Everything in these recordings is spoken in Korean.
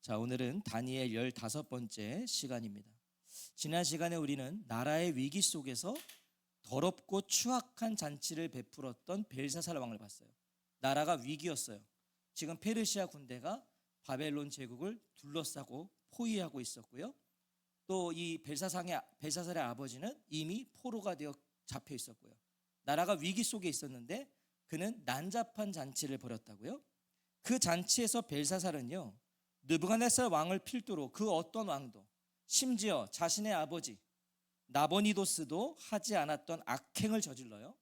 자, 오늘은 다니엘 15번째 시간입니다. 지난 시간에 우리는 나라의 위기 속에서 더럽고 추악한 잔치를 베풀었던 벨사살 왕을 봤어요. 나라가 위기였어요. 지금 페르시아 군대가 바벨론 제국을 둘러싸고 포위하고 있었고요. 또 이 벨사살의 아버지는 이미 포로가 되어 잡혀 있었고요. 나라가 위기 속에 있었는데 그는 난잡한 잔치를 벌였다고요. 그 잔치에서 벨사살은요, 느부갓네살 왕을 필두로 그 어떤 왕도, 심지어 자신의 아버지 나보니도스도 하지 않았던 악행을 저질러요.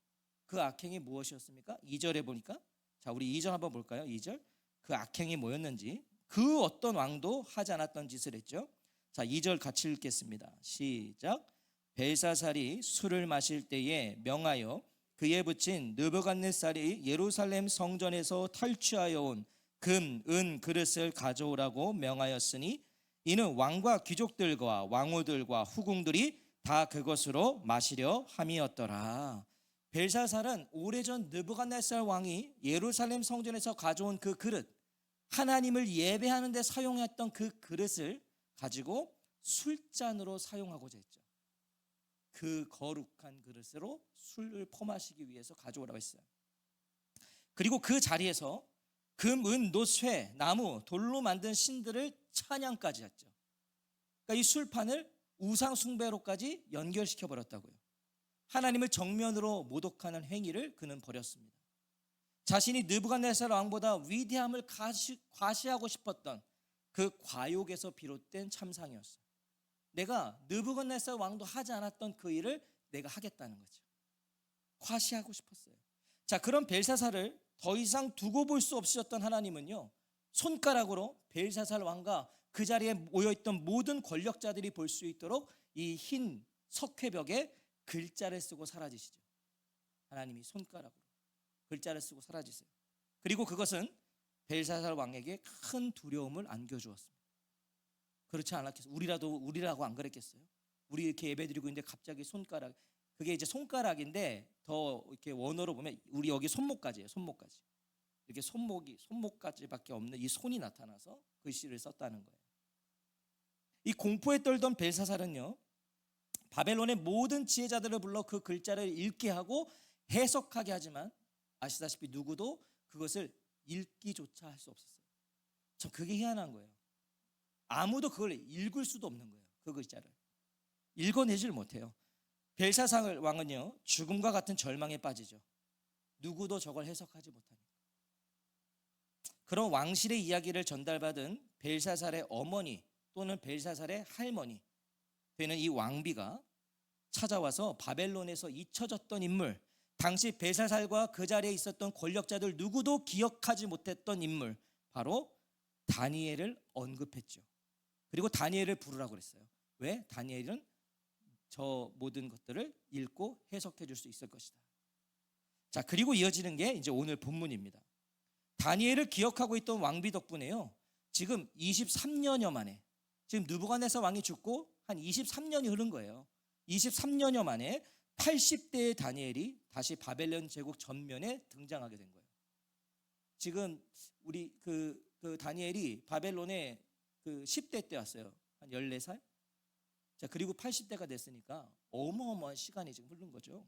그 악행이 무엇이었습니까? 2절에 보니까, 자, 우리 2절 한번 볼까요? 2절. 그 악행이 뭐였는지, 그 어떤 왕도 하지 않았던 짓을 했죠. 자, 2절 같이 읽겠습니다. 시작. 벨사살이 술을 마실 때에 명하여 그에 붙인 느부갓네살이 예루살렘 성전에서 탈취하여 온 금, 은 그릇을 가져오라고 명하였으니 이는 왕과 귀족들과 왕후들과 후궁들이 다 그것으로 마시려 함이었더라. 벨사살은 오래전 느부갓네살 왕이 예루살렘 성전에서 가져온 그 그릇, 하나님을 예배하는 데 사용했던 그 그릇을 가지고 술잔으로 사용하고자 했죠. 그 거룩한 그릇으로 술을 퍼마시기 위해서 가져오라고 했어요. 그리고 그 자리에서 금, 은, 노, 쇠, 나무, 돌로 만든 신들을 찬양까지 했죠. 그러니까 이 술판을 우상 숭배로까지 연결시켜 버렸다고요. 하나님을 정면으로 모독하는 행위를 그는 벌였습니다. 자신이 느부갓네살 왕보다 위대함을 과시하고 싶었던 그 과욕에서 비롯된 참상이었어요. 내가 느부갓네살 왕도 하지 않았던 그 일을 내가 하겠다는 거죠. 과시하고 싶었어요. 자, 그런 벨사살을 더 이상 두고 볼 수 없으셨던 하나님은요, 손가락으로 벨사살 왕과 그 자리에 모여있던 모든 권력자들이 볼 수 있도록 이 흰 석회벽에 글자를 쓰고 사라지시죠. 하나님이 손가락으로 글자를 쓰고 사라지세요. 그리고 그것은 벨사살 왕에게 큰 두려움을 안겨주었습니다. 그렇지 않았겠어요? 우리라고 안 그랬겠어요? 우리 이렇게 예배드리고 있는데 갑자기 손가락, 그게 이제 손가락인데 더 이렇게 원어로 보면 우리 여기 손목까지예요. 손목까지. 이렇게 손목까지밖에 없는 이 손이 나타나서 글씨를 썼다는 거예요. 이 공포에 떨던 벨사살은요, 바벨론의 모든 지혜자들을 불러 그 글자를 읽게 하고 해석하게 하지만 아시다시피 누구도 그것을 읽기조차 할 수 없었어요. 참 그게 희한한 거예요. 아무도 그걸 읽을 수도 없는 거예요. 그 글자를 읽어내질 못해요. 벨사살 왕은요, 죽음과 같은 절망에 빠지죠. 누구도 저걸 해석하지 못하니까. 그런 왕실의 이야기를 전달받은 벨사살의 어머니 또는 벨사살의 할머니 되는 이 왕비가 찾아와서 바벨론에서 잊혀졌던 인물, 당시 벨사살과 그 자리에 있었던 권력자들 누구도 기억하지 못했던 인물, 바로 다니엘을 언급했죠. 그리고 다니엘을 부르라고 그랬어요. 왜? 다니엘은 저 모든 것들을 읽고 해석해 줄 수 있을 것이다. 자, 그리고 이어지는 게 이제 오늘 본문입니다. 다니엘을 기억하고 있던 왕비 덕분에요, 지금 23년여 만에, 지금 느부갓네살 왕이 죽고 한 23년이 흐른 거예요. 23년여 만에 80대의 다니엘이 다시 바벨론 제국 전면에 등장하게 된 거예요. 지금 우리 그 다니엘이 바벨론에 그 10대 때 왔어요. 한 14살? 자, 그리고 80대가 됐으니까 어마어마한 시간이 지금 흐른 거죠.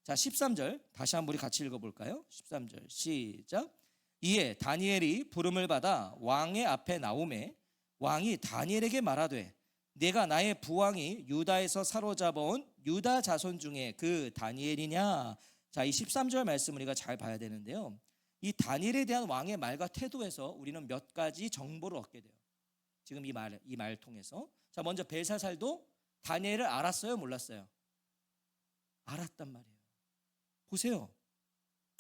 자, 13절 다시 한번 우리 같이 읽어볼까요? 13절 시작. 이에 다니엘이 부름을 받아 왕의 앞에 나오매 왕이 다니엘에게 말하되 내가 나의 부왕이 유다에서 사로잡아온 유다 자손 중에 그 다니엘이냐. 자, 이 13절 말씀을 우리가 잘 봐야 되는데요, 이 다니엘에 대한 왕의 말과 태도에서 우리는 몇 가지 정보를 얻게 돼요. 지금 이 말 통해서. 자, 먼저 벨사살도 다니엘을 알았어요? 몰랐어요? 알았단 말이에요. 보세요.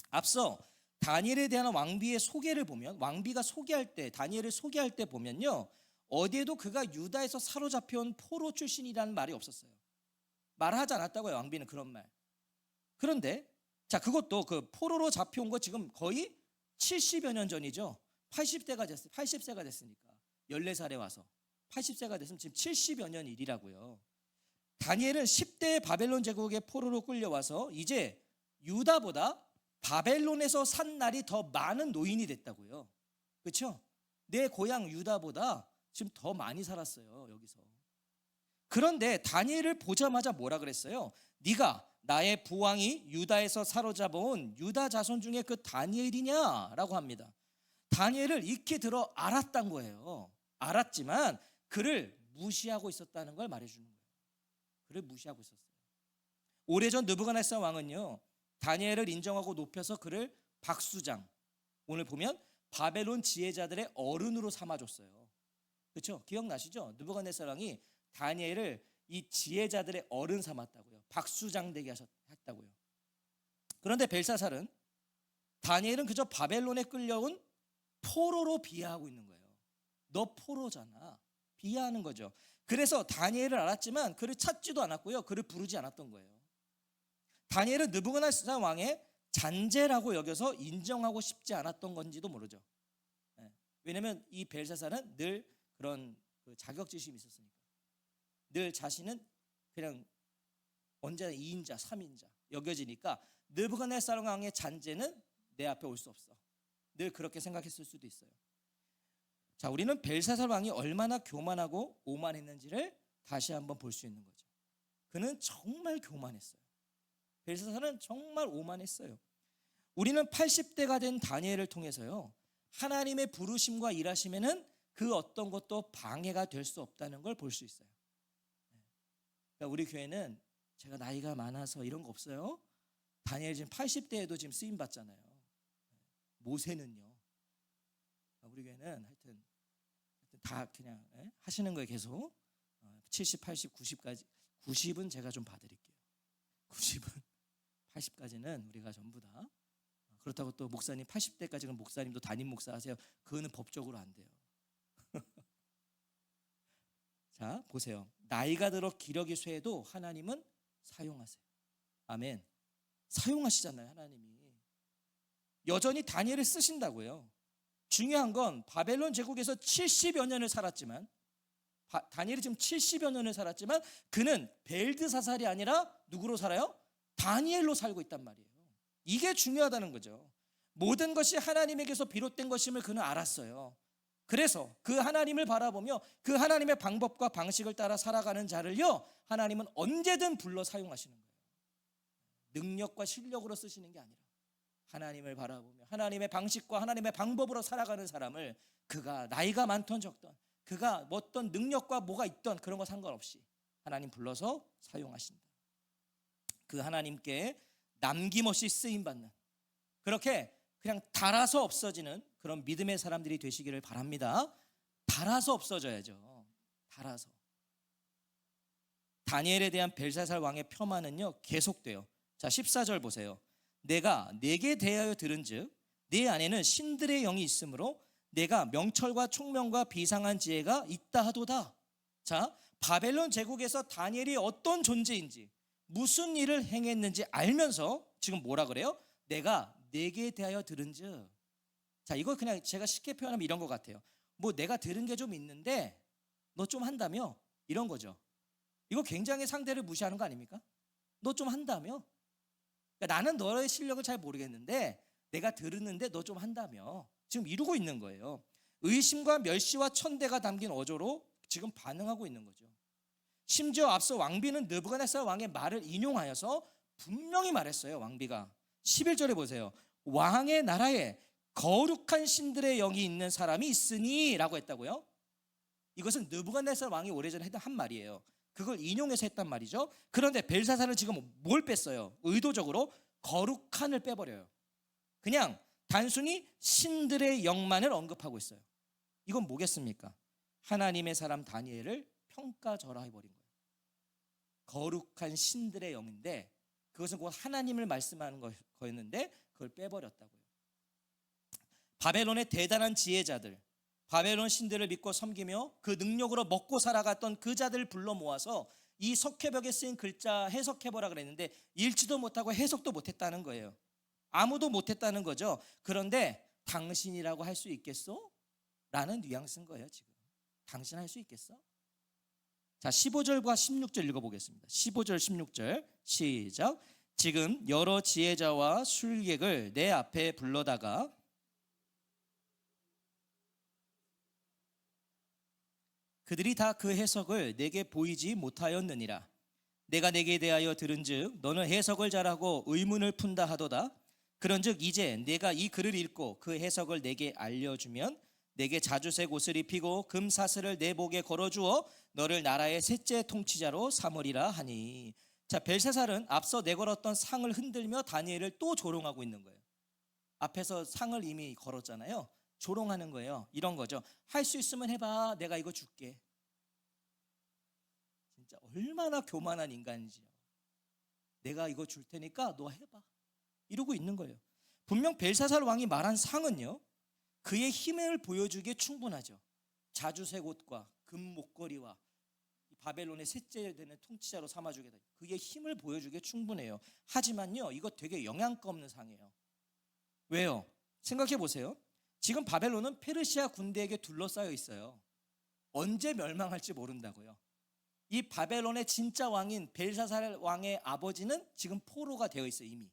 앞서 다니엘에 대한 왕비의 소개를 보면, 왕비가 소개할 때, 다니엘을 소개할 때 보면요, 어디에도 그가 유다에서 사로잡혀온 포로 출신이라는 말이 없었어요. 말하지 않았다고요, 왕비는 그런 말. 그런데 자, 그것도 그 포로로 잡혀온 거 지금 거의 70여 년 전이죠. 80세가 됐으니까 14살에 와서 80세가 됐으면 지금 70여 년 일이라고요. 다니엘은 10대의 바벨론 제국의 포로로 끌려와서 이제 유다보다 바벨론에서 산 날이 더 많은 노인이 됐다고요. 그렇죠? 내 고향 유다보다 지금 더 많이 살았어요, 여기서. 그런데 다니엘을 보자마자 뭐라 그랬어요? 네가 나의 부왕이 유다에서 사로잡아온 유다 자손 중에 그 다니엘이냐? 라고 합니다. 다니엘을 익히 들어 알았단 거예요. 알았지만 그를 무시하고 있었다는 걸 말해주는 거예요. 그를 무시하고 있었어요. 오래전 느부갓네살 왕은요, 다니엘을 인정하고 높여서 그를 박수장, 오늘 보면 바벨론 지혜자들의 어른으로 삼아줬어요. 그렇죠? 기억나시죠? 느부갓네살 왕이 다니엘을 이 지혜자들의 어른 삼았다고요. 박수장 되게 했다고요. 그런데 벨사살은 다니엘은 그저 바벨론에 끌려온 포로로 비하하고 있는 거예요. 너 포로잖아. 비하하는 거죠. 그래서 다니엘을 알았지만 그를 찾지도 않았고요, 그를 부르지 않았던 거예요. 다니엘은 느부갓네살 왕의 잔재라고 여겨서 인정하고 싶지 않았던 건지도 모르죠. 왜냐하면 이 벨사살은 늘 그런 자격지심이 있었으니까. 늘 자신은 그냥 언제나 2인자, 3인자 여겨지니까 느부갓네살 왕의 잔재는 내 앞에 올 수 없어. 늘 그렇게 생각했을 수도 있어요. 자, 우리는 벨사살 왕이 얼마나 교만하고 오만했는지를 다시 한번 볼 수 있는 거죠. 그는 정말 교만했어요. 벨사살은 정말 오만했어요. 우리는 80대가 된 다니엘을 통해서요, 하나님의 부르심과 일하심에는 그 어떤 것도 방해가 될 수 없다는 걸 볼 수 있어요. 그러니까 우리 교회는 제가 나이가 많아서 이런 거 없어요. 다니엘 지금 80대에도 지금 쓰임 받잖아요. 모세는요. 우리 교회는 하여튼 다 그냥 하시는 거에 계속 70, 80, 90까지 90은 제가 좀 봐드릴게요. 90은 80까지는 우리가 전부 다. 그렇다고 또 목사님 80대까지는 목사님도 담임 목사 하세요. 그거는 법적으로 안 돼요. 자, 보세요. 나이가 들어 기력이 쇠해도 하나님은 사용하세요. 아멘. 사용하시잖아요, 하나님이. 여전히 다니엘을 쓰신다고요. 중요한 건 바벨론 제국에서 70여 년을 살았지만, 다니엘이 지금 70여 년을 살았지만 그는 벨드사살이 아니라 누구로 살아요? 다니엘로 살고 있단 말이에요. 이게 중요하다는 거죠. 모든 것이 하나님에게서 비롯된 것임을 그는 알았어요. 그래서 그 하나님을 바라보며 그 하나님의 방법과 방식을 따라 살아가는 자를요, 하나님은 언제든 불러 사용하시는 거예요. 능력과 실력으로 쓰시는 게 아니라 하나님을 바라보며 하나님의 방식과 하나님의 방법으로 살아가는 사람을, 그가 나이가 많던 적던, 그가 어떤 능력과 뭐가 있던 그런 거 상관없이 하나님 불러서 사용하신다. 그 하나님께 남김없이 쓰임받는, 그렇게 그냥 닳아서 없어지는 그런 믿음의 사람들이 되시기를 바랍니다. 닳아서 없어져야죠. 닳아서. 다니엘에 대한 벨사살 왕의 폄하는요, 계속돼요. 자, 14절 보세요. 내가 내게 대하여 들은즉 네 안에는 신들의 영이 있으므로 내가 명철과 총명과 비상한 지혜가 있다 하도다. 자, 바벨론 제국에서 다니엘이 어떤 존재인지, 무슨 일을 행했는지 알면서 지금 뭐라 그래요? 내가 내게 대하여 들은즉. 자, 이거 그냥 제가 쉽게 표현하면 이런 것 같아요. 뭐 내가 들은 게 좀 있는데 너 좀 한다며? 이런 거죠. 이거 굉장히 상대를 무시하는 거 아닙니까? 너 좀 한다며? 그러니까 나는 너의 실력을 잘 모르겠는데 내가 들었는데 너 좀 한다며? 지금 이루고 있는 거예요. 의심과 멸시와 천대가 담긴 어조로 지금 반응하고 있는 거죠. 심지어 앞서 왕비는 느부갓네살 왕의 말을 인용하여서 분명히 말했어요. 왕비가 11절에 보세요. 왕의 나라에 거룩한 신들의 영이 있는 사람이 있으니 라고 했다고요. 이것은 느부갓네살 왕이 오래전에 한 말이에요. 그걸 인용해서 했단 말이죠. 그런데 벨사살은 지금 뭘 뺐어요? 의도적으로 거룩한을 빼버려요. 그냥 단순히 신들의 영만을 언급하고 있어요. 이건 뭐겠습니까? 하나님의 사람 다니엘을 평가절하해버린 거예요. 거룩한 신들의 영인데 그것은 곧 하나님을 말씀하는 거였는데 그걸 빼버렸다고요. 바벨론의 대단한 지혜자들, 바벨론 신들을 믿고 섬기며 그 능력으로 먹고 살아갔던 그 자들을 불러 모아서 이 석회벽에 쓰인 글자 해석해보라 그랬는데 읽지도 못하고 해석도 못했다는 거예요. 아무도 못했다는 거죠. 그런데 당신이라고 할 수 있겠어? 라는 뉘앙스인 거예요. 지금 당신 할 수 있겠어? 자, 15절과 16절 읽어보겠습니다. 15절 16절 시작. 지금 여러 지혜자와 술객을 내 앞에 불러다가 그들이 다 그 해석을 내게 보이지 못하였느니라. 내가 내게 대하여 들은즉 너는 해석을 잘하고 의문을 푼다 하도다. 그런즉 이제 내가 이 글을 읽고 그 해석을 내게 알려주면 내게 자주색 옷을 입히고 금사슬을 내 목에 걸어주어 너를 나라의 셋째 통치자로 삼으리라 하니. 자, 벨사살은 앞서 내걸었던 상을 흔들며 다니엘을 또 조롱하고 있는 거예요. 앞에서 상을 이미 걸었잖아요. 조롱하는 거예요. 이런 거죠. 할 수 있으면 해봐. 내가 이거 줄게. 진짜 얼마나 교만한 인간인지요. 내가 이거 줄 테니까 너 해봐. 이러고 있는 거예요. 분명 벨사살 왕이 말한 상은요, 그의 힘을 보여주기에 충분하죠. 자주색 옷과 금 목걸이와 바벨론의 셋째 되는 통치자로 삼아주게 돼요. 그의 힘을 보여주기에 충분해요. 하지만요, 이거 되게 영양가 없는 상이에요. 왜요? 생각해 보세요. 지금 바벨론은 페르시아 군대에게 둘러싸여 있어요. 언제 멸망할지 모른다고요. 이 바벨론의 진짜 왕인 벨사살 왕의 아버지는 지금 포로가 되어 있어요, 이미.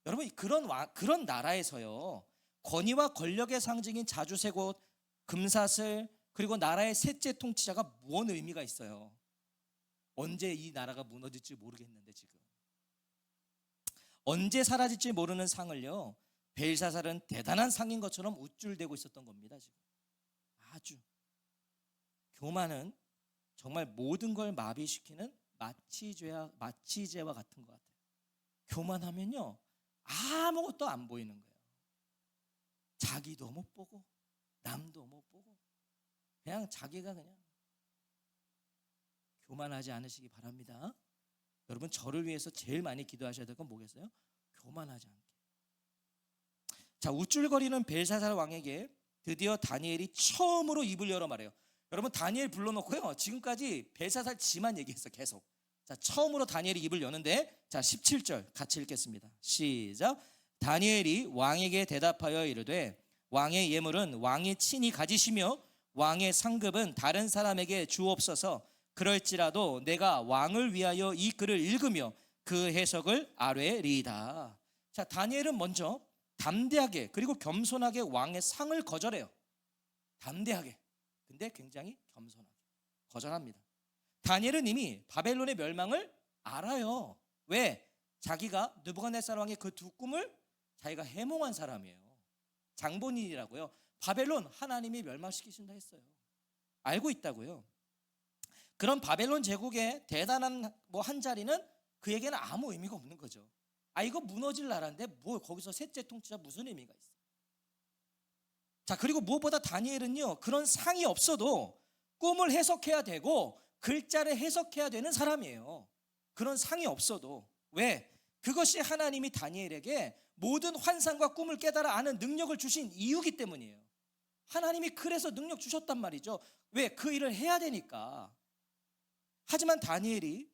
여러분, 그런 나라에서요, 권위와 권력의 상징인 자주색 옷, 금사슬, 그리고 나라의 셋째 통치자가 무슨 의미가 있어요? 언제 이 나라가 무너질지 모르겠는데, 지금 언제 사라질지 모르는 상을요, 벨사살은 대단한 상인 것처럼 우쭐대고 있었던 겁니다. 지금 아주 교만은 정말 모든 걸 마비시키는 마취제와 같은 것 같아요. 교만하면요, 아무것도 안 보이는 거예요. 자기도 못 보고 남도 못 보고 그냥 자기가 그냥. 교만하지 않으시기 바랍니다. 여러분, 저를 위해서 제일 많이 기도하셔야 될 건 뭐겠어요? 교만하지 않게. 자, 우쭐거리는 벨사살 왕에게 드디어 다니엘이 처음으로 입을 열어 말해요. 여러분, 다니엘 불러놓고요, 지금까지 벨사살 지만 얘기했어, 계속. 자, 처음으로 다니엘이 입을 여는데, 자, 17절 같이 읽겠습니다. 시작. 다니엘이 왕에게 대답하여 이르되 왕의 예물은 왕이 친히 가지시며 왕의 상급은 다른 사람에게 주옵소서. 그럴지라도 내가 왕을 위하여 이 글을 읽으며 그 해석을 아뢰리이다. 자, 다니엘은 먼저 담대하게 그리고 겸손하게 왕의 상을 거절해요. 담대하게, 근데 굉장히 겸손하게 거절합니다. 다니엘은 이미 바벨론의 멸망을 알아요. 왜? 자기가 느부갓네살 왕의 그 두 꿈을 자기가 해몽한 사람이에요. 장본인이라고요. 바벨론 하나님이 멸망시키신다 했어요. 알고 있다고요. 그런 바벨론 제국의 대단한 한 자리는 그에게는 아무 의미가 없는 거죠. 이거 무너질 나라인데 뭐 거기서 셋째 통치자 무슨 의미가 있어. 자, 그리고 무엇보다 다니엘은요, 그런 상이 없어도 꿈을 해석해야 되고 글자를 해석해야 되는 사람이에요. 그런 상이 없어도. 왜? 그것이 하나님이 다니엘에게 모든 환상과 꿈을 깨달아 아는 능력을 주신 이유기 때문이에요. 하나님이 그래서 능력 주셨단 말이죠. 왜? 그 일을 해야 되니까. 하지만 다니엘이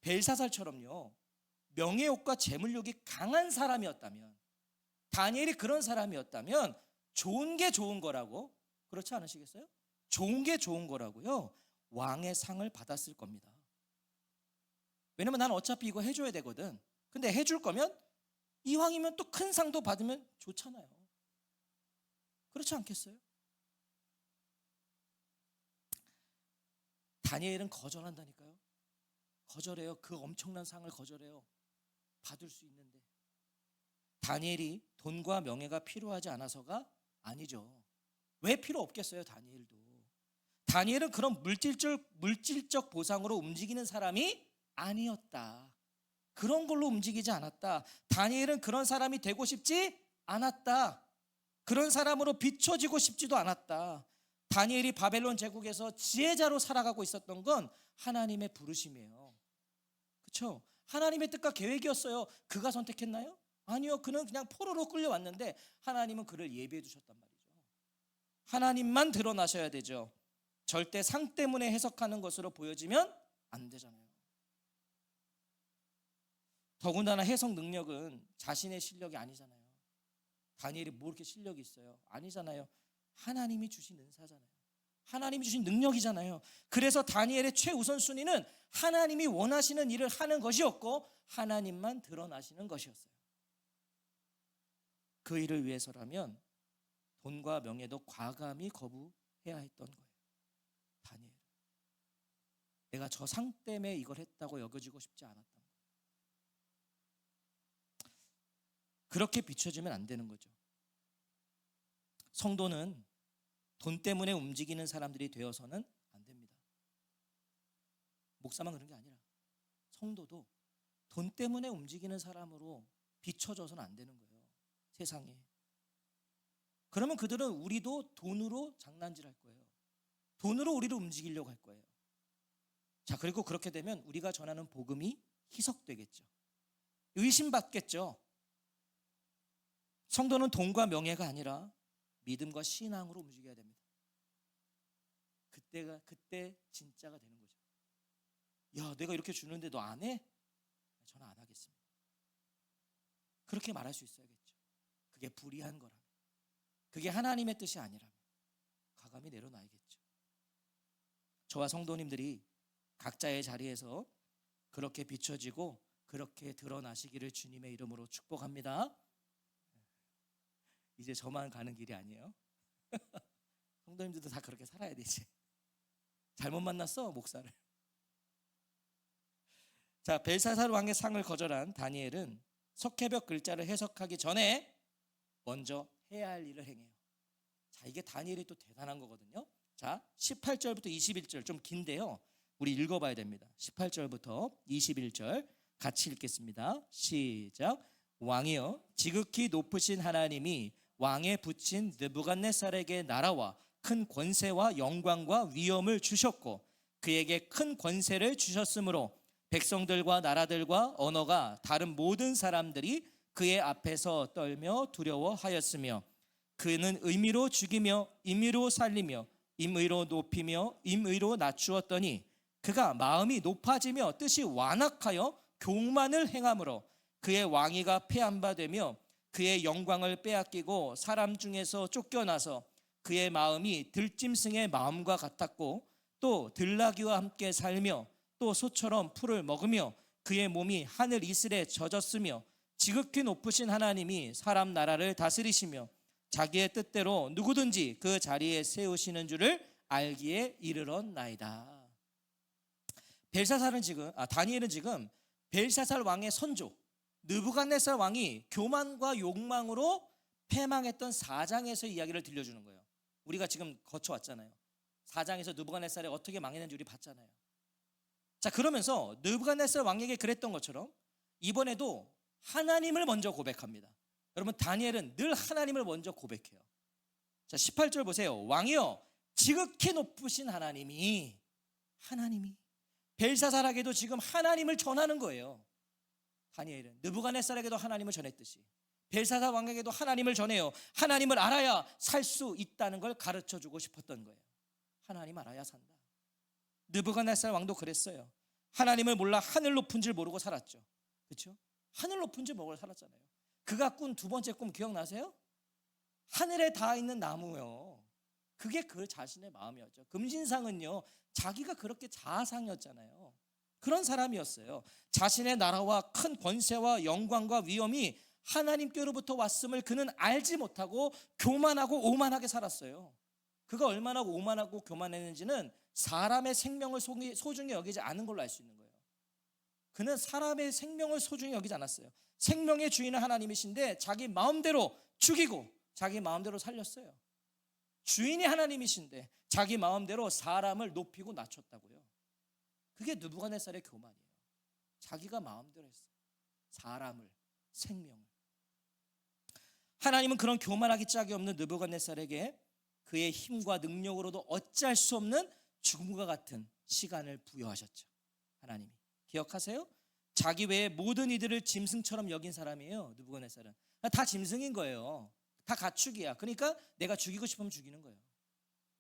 벨사살처럼요, 명예욕과 재물욕이 강한 사람이었다면, 다니엘이 그런 사람이었다면 좋은 게 좋은 거라고, 그렇지 않으시겠어요? 좋은 게 좋은 거라고요, 왕의 상을 받았을 겁니다. 왜냐면 난 어차피 이거 해줘야 되거든. 근데 해줄 거면 이왕이면 또 큰 상도 받으면 좋잖아요. 그렇지 않겠어요? 다니엘은 거절한다니까요. 거절해요. 그 엄청난 상을 거절해요. 받을 수 있는데. 다니엘이 돈과 명예가 필요하지 않아서가 아니죠. 왜 필요 없겠어요, 다니엘도. 다니엘은 그런 물질적 보상으로 움직이는 사람이 아니었다. 그런 걸로 움직이지 않았다. 다니엘은 그런 사람이 되고 싶지 않았다. 그런 사람으로 비춰지고 싶지도 않았다. 다니엘이 바벨론 제국에서 지혜자로 살아가고 있었던 건 하나님의 부르심이에요. 그렇죠? 하나님의 뜻과 계획이었어요. 그가 선택했나요? 아니요. 그는 그냥 포로로 끌려왔는데 하나님은 그를 예비해 두셨단 말이죠. 하나님만 드러나셔야 되죠. 절대 상 때문에 해석하는 것으로 보여지면 안 되잖아요. 더군다나 해석 능력은 자신의 실력이 아니잖아요. 다니엘이 뭐 이렇게 실력이 있어요? 아니잖아요. 하나님이 주신 은사잖아요. 하나님이 주신 능력이잖아요. 그래서 다니엘의 최우선순위는 하나님이 원하시는 일을 하는 것이었고 하나님만 드러나시는 것이었어요. 그 일을 위해서라면 돈과 명예도 과감히 거부해야 했던 거예요. 다니엘. 내가 저 상 때문에 이걸 했다고 여겨지고 싶지 않았던 거예요. 그렇게 비춰지면 안 되는 거죠. 성도는 돈 때문에 움직이는 사람들이 되어서는 안 됩니다. 목사만 그런 게 아니라 성도도 돈 때문에 움직이는 사람으로 비춰져서는 안 되는 거예요. 세상에. 그러면 그들은 우리도 돈으로 장난질할 거예요. 돈으로 우리를 움직이려고 할 거예요. 자, 그리고 그렇게 되면 우리가 전하는 복음이 희석되겠죠. 의심받겠죠. 성도는 돈과 명예가 아니라 믿음과 신앙으로 움직여야 됩니다. 그때 진짜가 되는 거죠. 야, 내가 이렇게 주는데 너 안 해? 저는 안 하겠습니다. 그렇게 말할 수 있어야겠죠. 그게 불의한 거라면, 그게 하나님의 뜻이 아니라면 과감히 내려놔야겠죠. 저와 성도님들이 각자의 자리에서 그렇게 비춰지고 그렇게 드러나시기를 주님의 이름으로 축복합니다. 이제 저만 가는 길이 아니에요. 성도님들도 다 그렇게 살아야 되지. 잘못 만났어, 목사를. 자, 벨사살 왕의 상을 거절한 다니엘은 석회벽 글자를 해석하기 전에 먼저 해야 할 일을 행해요. 자, 이게 다니엘이 또 대단한 거거든요. 자, 18절부터 21절 좀 긴데요. 우리 읽어봐야 됩니다. 18절부터 21절 같이 읽겠습니다. 시작. 왕이여, 지극히 높으신 하나님이 왕에 붙인 느부갓네살에게 나라와 큰 권세와 영광과 위엄을 주셨고 그에게 큰 권세를 주셨으므로 백성들과 나라들과 언어가 다른 모든 사람들이 그의 앞에서 떨며 두려워하였으며 그는 의미로 죽이며 임의로 살리며 임의로 높이며 임의로 낮추었더니 그가 마음이 높아지며 뜻이 완악하여 교만을 행함으로 그의 왕위가 폐한바되며 그의 영광을 빼앗기고 사람 중에서 쫓겨나서 그의 마음이 들짐승의 마음과 같았고 또 들나귀와 함께 살며 또 소처럼 풀을 먹으며 그의 몸이 하늘 이슬에 젖었으며 지극히 높으신 하나님이 사람 나라를 다스리시며 자기의 뜻대로 누구든지 그 자리에 세우시는 줄을 알기에 이르렀나이다. 다니엘은 지금 벨사살 왕의 선조 느부갓네살 왕이 교만과 욕망으로 패망했던 4장에서 이야기를 들려주는 거예요. 우리가 지금 거쳐왔잖아요. 4장에서 느부갓네살이 어떻게 망했는지 우리 봤잖아요. 자, 그러면서 느부갓네살 왕에게 그랬던 것처럼 이번에도 하나님을 먼저 고백합니다. 여러분, 다니엘은 늘 하나님을 먼저 고백해요. 자, 18절 보세요. 왕이여, 지극히 높으신 하나님이 벨사살에게도 지금 하나님을 전하는 거예요. 다니엘은 느부갓네살에게도 하나님을 전했듯이 벨사살 왕에게도 하나님을 전해요. 하나님을 알아야 살 수 있다는 걸 가르쳐주고 싶었던 거예요. 하나님 알아야 산다. 느부갓네살 왕도 그랬어요. 하나님을 몰라 하늘 높은 줄 모르고 살았죠. 그렇죠? 하늘 높은 줄 모르고 살았잖아요. 그가 꾼 두 번째 꿈 기억나세요? 하늘에 닿아 있는 나무요. 그게 그 자신의 마음이었죠. 금신상은요, 자기가 그렇게 자아상이었잖아요. 그런 사람이었어요. 자신의 나라와 큰 권세와 영광과 위엄이 하나님께로부터 왔음을 그는 알지 못하고 교만하고 오만하게 살았어요. 그가 얼마나 오만하고 교만했는지는 사람의 생명을 소중히 여기지 않은 걸로 알 수 있는 거예요. 그는 사람의 생명을 소중히 여기지 않았어요. 생명의 주인은 하나님이신데 자기 마음대로 죽이고 자기 마음대로 살렸어요. 주인이 하나님이신데 자기 마음대로 사람을 높이고 낮췄다고요. 그게 느부갓네살의 교만이에요. 자기가 마음대로 했어요. 사람을, 생명을. 하나님은 그런 교만하기 짝이 없는 느부갓네살에게 그의 힘과 능력으로도 어찌할 수 없는 죽음과 같은 시간을 부여하셨죠. 하나님이. 기억하세요? 자기 외에 모든 이들을 짐승처럼 여긴 사람이에요. 느부갓네살은 다 짐승인 거예요. 다 가축이야. 그러니까 내가 죽이고 싶으면 죽이는 거예요.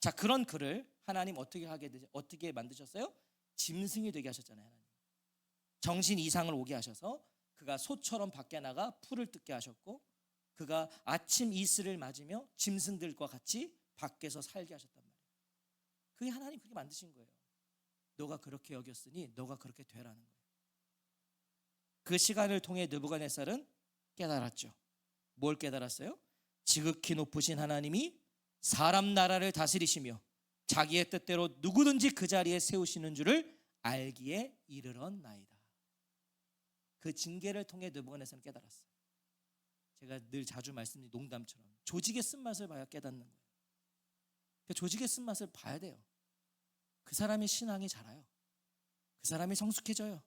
자, 그런 그를 하나님 어떻게 만드셨어요? 짐승이 되게 하셨잖아요. 하나님. 정신 이상을 오게 하셔서 그가 소처럼 밖에 나가 풀을 뜯게 하셨고 그가 아침 이슬을 맞으며 짐승들과 같이 밖에서 살게 하셨단 말이에요. 그게 하나님 그렇게 만드신 거예요. 너가 그렇게 여겼으니 너가 그렇게 되라는 거예요. 그 시간을 통해 느부갓네살은 깨달았죠. 뭘 깨달았어요? 지극히 높으신 하나님이 사람 나라를 다스리시며 자기의 뜻대로 누구든지 그 자리에 세우시는 줄을 알기에 이르렀나이다. 그 징계를 통해 느부갓네살은 깨달았어요. 제가 늘 자주 말씀드린 농담처럼 조직의 쓴맛을 봐야 깨닫는 거예요. 그 조직의 쓴맛을 봐야 돼요. 그 사람의 신앙이 자라요. 그 사람이 성숙해져요.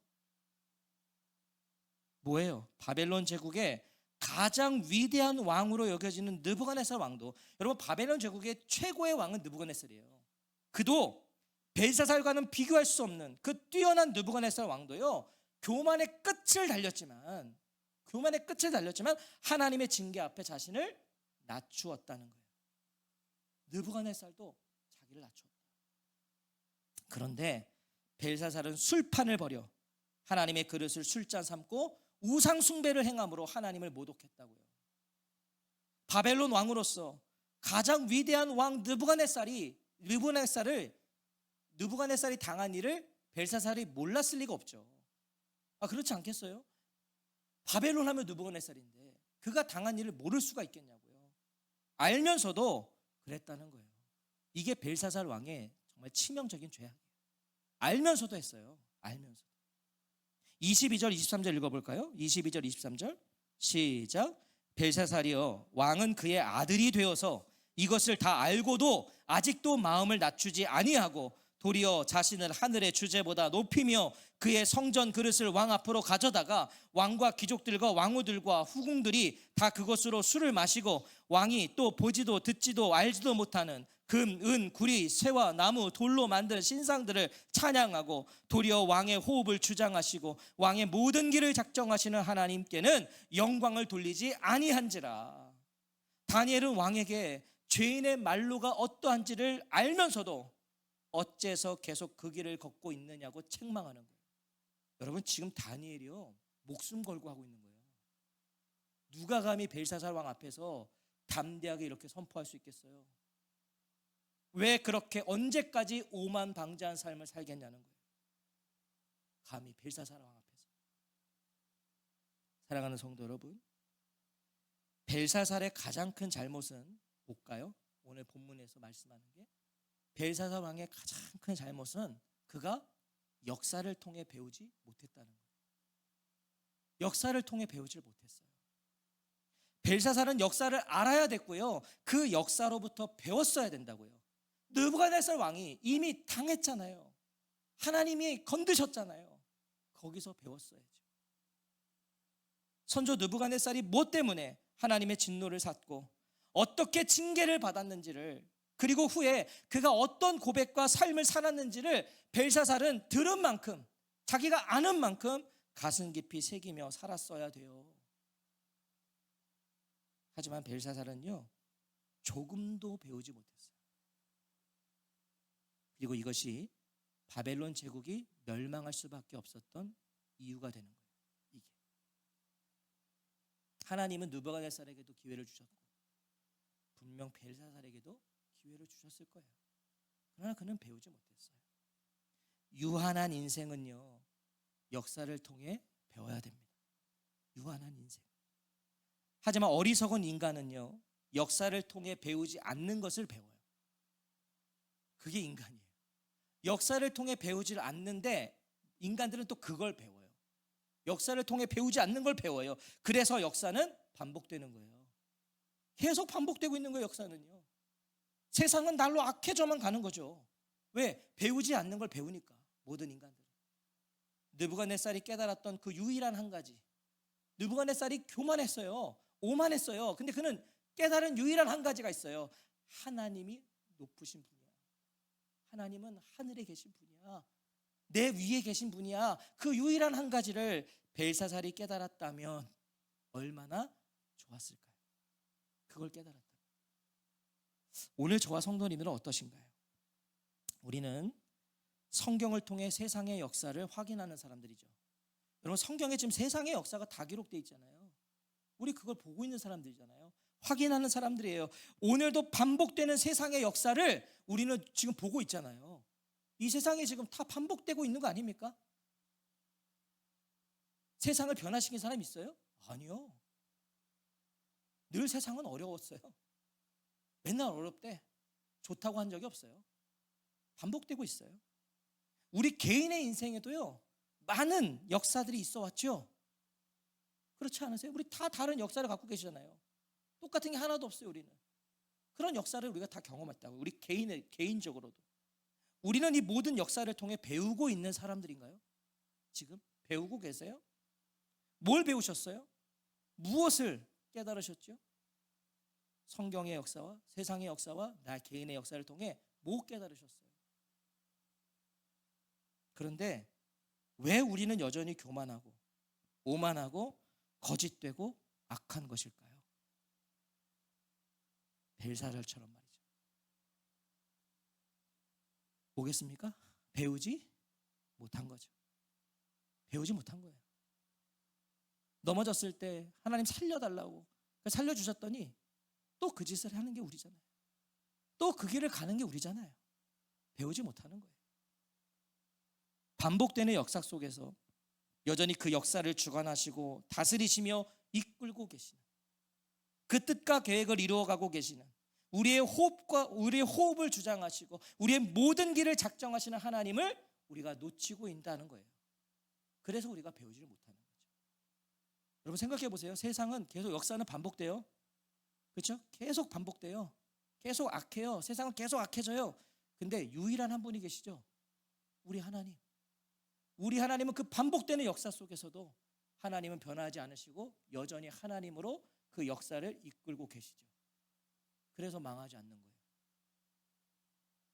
뭐예요? 바벨론 제국의 가장 위대한 왕으로 여겨지는 느부갓네살 왕도, 여러분 바벨론 제국의 최고의 왕은 느부갓네살이에요. 그도 벨사살과는 비교할 수 없는 그 뛰어난 느부갓네살 왕도요, 교만의 끝을 달렸지만 하나님의 징계 앞에 자신을 낮추었다는 거예요. 느부갓네살도 자기를 낮추었다. 그런데 벨사살은 술판을 벌여 하나님의 그릇을 술잔 삼고 우상 숭배를 행함으로 하나님을 모독했다고요. 바벨론 왕으로서 가장 위대한 왕 느부갓네살이 당한 일을 벨사살이 몰랐을 리가 없죠. 그렇지 않겠어요? 바벨론 하면 느부갓네살인데 그가 당한 일을 모를 수가 있겠냐고요. 알면서도 그랬다는 거예요. 이게 벨사살 왕의 정말 치명적인 죄악이에요. 알면서도 했어요. 알면서. 22절 23절 읽어볼까요? 22절 23절 시작. 벨사살이여, 왕은 그의 아들이 되어서 이것을 다 알고도 아직도 마음을 낮추지 아니하고 도리어 자신을 하늘의 주제보다 높이며 그의 성전 그릇을 왕 앞으로 가져다가 왕과 귀족들과 왕후들과 후궁들이 다 그것으로 술을 마시고 왕이 또 보지도 듣지도 알지도 못하는 금, 은, 구리, 쇠와 나무, 돌로 만든 신상들을 찬양하고 도리어 왕의 호흡을 주장하시고 왕의 모든 길을 작정하시는 하나님께는 영광을 돌리지 아니한지라. 다니엘은 왕에게 죄인의 말로가 어떠한지를 알면서도 어째서 계속 그 길을 걷고 있느냐고 책망하는 거예요. 여러분, 지금 다니엘이요, 목숨 걸고 하고 있는 거예요. 누가 감히 벨사살 왕 앞에서 담대하게 이렇게 선포할 수 있겠어요? 왜 그렇게 언제까지 오만방자한 삶을 살겠냐는 거예요. 감히 벨사살 왕 앞에서. 사랑하는 성도 여러분, 벨사살의 가장 큰 잘못은 뭘까요? 오늘 본문에서 말씀하는 게, 벨사살 왕의 가장 큰 잘못은 그가 역사를 통해 배우지 못했다는 거예요. 역사를 통해 배우질 못했어요. 벨사살은 역사를 알아야 됐고요, 그 역사로부터 배웠어야 된다고요. 느부갓네살 왕이 이미 당했잖아요. 하나님이 건드셨잖아요. 거기서 배웠어야죠. 선조 느부갓네살이 뭐 때문에 하나님의 진노를 샀고 어떻게 징계를 받았는지를, 그리고 후에 그가 어떤 고백과 삶을 살았는지를 벨사살은 들은 만큼, 자기가 아는 만큼 가슴 깊이 새기며 살았어야 돼요. 하지만 벨사살은요, 조금도 배우지 못했어요. 그리고 이것이 바벨론 제국이 멸망할 수밖에 없었던 이유가 되는 거예요. 이게 하나님은 느부갓네살에게도 기회를 주셨고 분명 벨사살에게도 기회를 주셨을 거예요. 그러나 그는 배우지 못했어요. 유한한 인생은요, 역사를 통해 배워야 됩니다. 유한한 인생. 하지만 어리석은 인간은요, 역사를 통해 배우지 않는 것을 배워요. 그게 인간이에요. 역사를 통해 배우질 않는데 인간들은 또 그걸 배워요. 역사를 통해 배우지 않는 걸 배워요. 그래서 역사는 반복되는 거예요. 계속 반복되고 있는 거예요. 역사는요. 세상은 날로 악해져만 가는 거죠. 왜? 배우지 않는 걸 배우니까. 모든 인간들은. 느부갓네살이 깨달았던 그 유일한 한 가지, 느부갓네살이 교만했어요. 오만했어요. 근데 그는 깨달은 유일한 한 가지가 있어요. 하나님이 높으신 분이야. 하나님은 하늘에 계신 분이야. 내 위에 계신 분이야. 그 유일한 한 가지를 벨사살이 깨달았다면 얼마나 좋았을까요? 그걸 깨달았다. 오늘 저와 성도님들은 어떠신가요? 우리는 성경을 통해 세상의 역사를 확인하는 사람들이죠. 여러분, 성경에 지금 세상의 역사가 다 기록되어 있잖아요. 우리 그걸 보고 있는 사람들이잖아요. 확인하는 사람들이에요. 오늘도 반복되는 세상의 역사를 우리는 지금 보고 있잖아요. 이 세상에 지금 다 반복되고 있는 거 아닙니까? 세상을 변화시킨 사람 있어요? 아니요. 늘 세상은 어려웠어요. 맨날 어렵대. 좋다고 한 적이 없어요. 반복되고 있어요. 우리 개인의 인생에도요, 많은 역사들이 있어 왔죠. 그렇지 않으세요? 우리 다 다른 역사를 갖고 계시잖아요. 똑같은 게 하나도 없어요. 우리는 그런 역사를 우리가 다 경험했다고. 우리 개인적으로도 우리는 이 모든 역사를 통해 배우고 있는 사람들인가요? 지금 배우고 계세요? 뭘 배우셨어요? 무엇을 깨달으셨죠? 성경의 역사와 세상의 역사와 나 개인의 역사를 통해 뭐 깨달으셨어요? 그런데 왜 우리는 여전히 교만하고 오만하고 거짓되고 악한 것일까요? 벨사살처럼 말이죠. 보겠습니까? 배우지 못한 거죠. 배우지 못한 거예요. 넘어졌을 때 하나님 살려달라고 살려주셨더니 또 그 짓을 하는 게 우리잖아요. 또 그 길을 가는 게 우리잖아요. 배우지 못하는 거예요. 반복되는 역사 속에서 여전히 그 역사를 주관하시고 다스리시며 이끌고 계시는, 그 뜻과 계획을 이루어가고 계시는, 우리의 호흡을 주장하시고 우리의 모든 길을 작정하시는 하나님을 우리가 놓치고 있다는 거예요. 그래서 우리가 배우지를 못하는 거죠. 여러분 생각해 보세요. 세상은 계속, 역사는 반복돼요. 그렇죠? 계속 반복돼요. 계속 악해요. 세상은 계속 악해져요. 근데 유일한 한 분이 계시죠. 우리 하나님. 우리 하나님은 그 반복되는 역사 속에서도 하나님은 변하지 않으시고 여전히 하나님으로 그 역사를 이끌고 계시죠. 그래서 망하지 않는 거예요.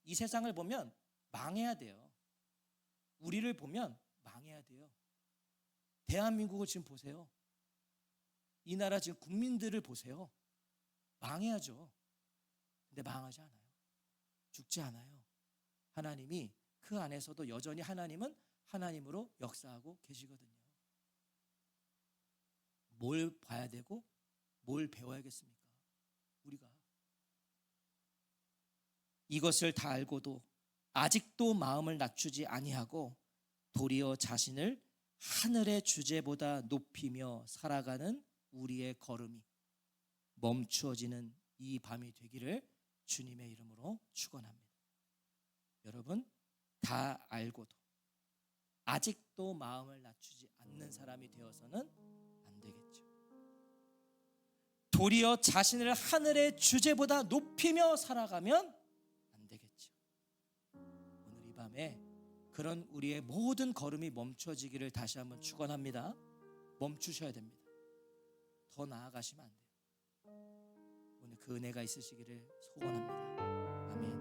이 세상을 보면 망해야 돼요. 우리를 보면 망해야 돼요. 대한민국을 지금 보세요. 이 나라 지금 국민들을 보세요. 망해야죠. 근데 망하지 않아요. 죽지 않아요. 하나님이 그 안에서도 여전히 하나님은 하나님으로 역사하고 계시거든요. 뭘 봐야 되고 뭘 배워야겠습니까? 우리가 이것을 다 알고도 아직도 마음을 낮추지 아니하고 도리어 자신을 하늘의 주제보다 높이며 살아가는 우리의 걸음이 멈추어지는 이 밤이 되기를 주님의 이름으로 축원합니다. 여러분, 다 알고도 아직도 마음을 낮추지 않는 사람이 되어서는 안 되겠죠. 도리어 자신을 하늘의 주제보다 높이며 살아가면 안 되겠죠. 오늘 이 밤에 그런 우리의 모든 걸음이 멈춰지기를 다시 한번 축원합니다. 멈추셔야 됩니다. 더 나아가시면 안 돼요. 오늘 그 은혜가 있으시기를 소원합니다. 아멘.